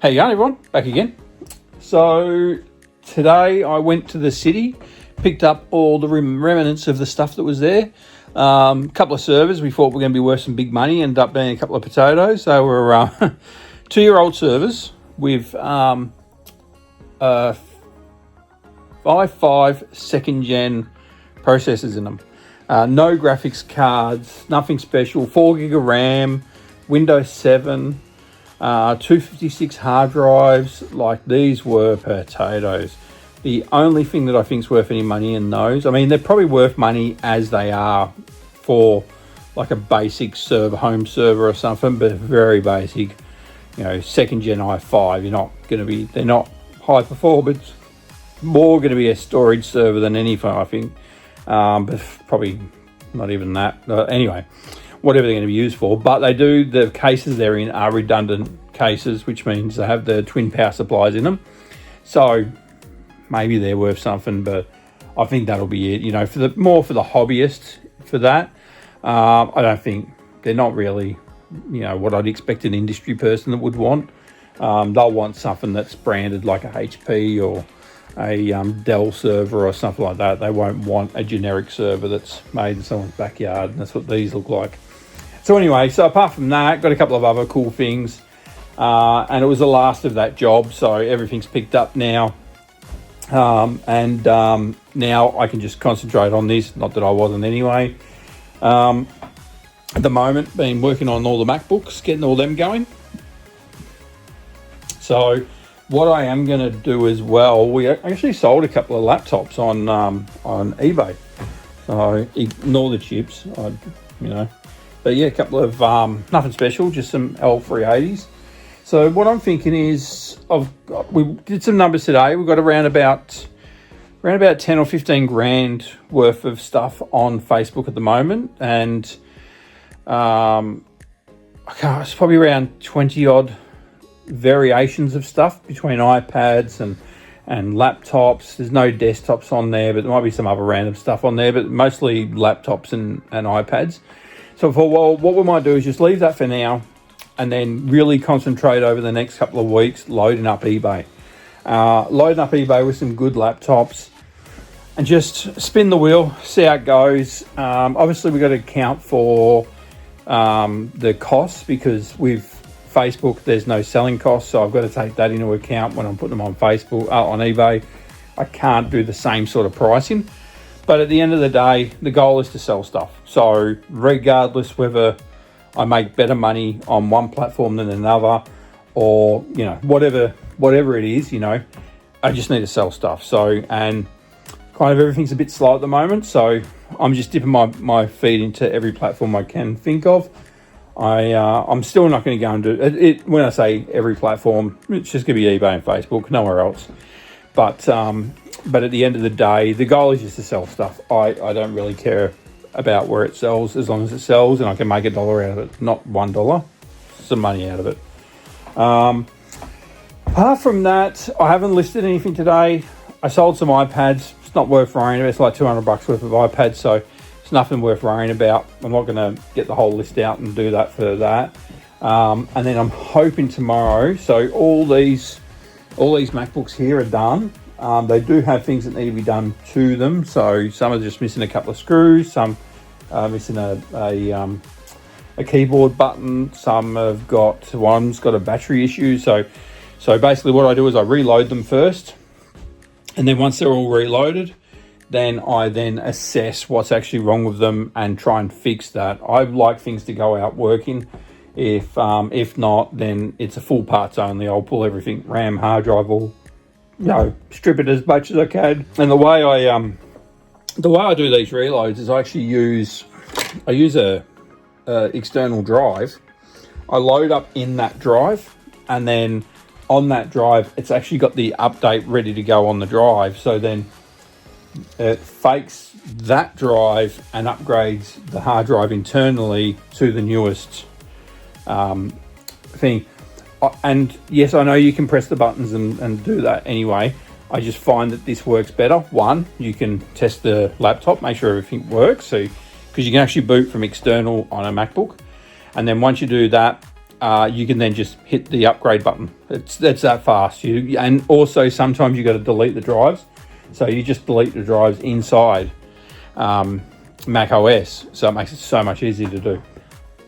How you going, everyone? Back again. So today I went to the city, picked up all the remnants of the stuff that was there. A couple of servers we thought were going to be worth some big money, ended up being a couple of potatoes. They were 2-year-old servers with 5 second-gen processors in them. No graphics cards, nothing special, 4 gig of RAM, Windows 7, 256 hard drives. Like, these were potatoes. The only thing that I think is worth any money in those, I mean, they're probably worth money as they are for like a basic server, home server or something, but very basic, second gen i5. They're not high performance, more going to be a storage server than anything, I think, but probably not even that. Anyway, whatever they're going to be used for. But the cases they're in are redundant cases, which means they have the twin power supplies in them. So maybe they're worth something, but I think that'll be it. For the hobbyist for that. I don't think they're not really, what I'd expect an industry person that would want. They'll want something that's branded like a HP or a Dell server or something like that. They won't want a generic server that's made in someone's backyard, and that's what these look like. So anyway, apart from that, got a couple of other cool things, and it was the last of that job, so everything's picked up now, and now I can just concentrate on this. Not that I wasn't anyway. At the moment, been working on all the MacBooks, getting all them going. So what I am going to do as well, we actually sold a couple of laptops on eBay. So ignore the chips, But yeah, a couple of nothing special, just some L380s. So what I'm thinking is, we did some numbers today. We've got around about 10 or 15 grand worth of stuff on Facebook at the moment, and it's probably around 20 odd variations of stuff between iPads and laptops. There's no desktops on there, but there might be some other random stuff on there, but mostly laptops and iPads. So I thought, well, what we might do is just leave that for now and then really concentrate over the next couple of weeks loading up eBay. Loading up eBay with some good laptops and just spin the wheel, see how it goes. Obviously, we've got to account for the costs, because with Facebook, there's no selling costs, so I've got to take that into account when I'm putting them on Facebook, on eBay. I can't do the same sort of pricing. But at the end of the day, the goal is to sell stuff. So regardless whether I make better money on one platform than another, or, whatever it is, I just need to sell stuff. So, and kind of everything's a bit slow at the moment. So I'm just dipping my feet into every platform I can think of. I'm still not going to go and do it. When I say every platform, it's just going to be eBay and Facebook, nowhere else. But at the end of the day, the goal is just to sell stuff. I don't really care about where it sells, as long as it sells and I can make $1 out of it, not $1, some money out of it. Apart from that, I haven't listed anything today. I sold some iPads. It's not worth worrying about. It's like $200 worth of iPads, so it's nothing worth worrying about. I'm not going to get the whole list out and do that for that. And then I'm hoping tomorrow. So all these MacBooks here are done. They do have things that need to be done to them. So some are just missing a couple of screws. Some missing a keyboard button. One's got a battery issue. So basically, what I do is I reload them first, and then once they're all reloaded, then I assess what's actually wrong with them and try and fix that. I like things to go out working. If not, then it's a full parts only. I'll pull everything, RAM, hard drive, all, strip it as much as I can. And the way I do these reloads is I actually use a external drive. I load up in that drive, and then on that drive, it's actually got the update ready to go on the drive. So then it fakes that drive and upgrades the hard drive internally to the newest thing. And yes, I know you can press the buttons and do that anyway. I just find that this works better. One, you can test the laptop, make sure everything works. So, because you can actually boot from external on a MacBook. And then once you do that, you can then just hit the upgrade button. It's that fast. And also sometimes you got to delete the drives, so you just delete the drives inside Mac OS, so it makes it so much easier to do.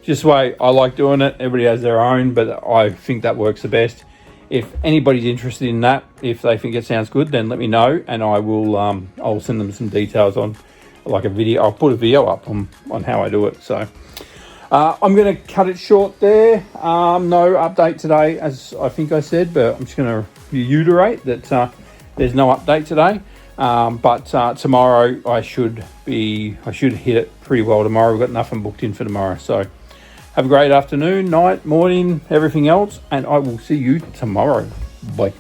Just the way I like doing it. Everybody has their own, but I think that works the best. If anybody's interested in that, if they think it sounds good, then let me know, and I will. I'll send them some details on, like a video. I'll put a video up on how I do it. So I'm going to cut it short there. No update today, as I think I said, but I'm just going to reiterate that there's no update today. But tomorrow I should hit it pretty well tomorrow. We've got nothing booked in for tomorrow. So have a great afternoon, night, morning, everything else, and I will see you tomorrow. Bye.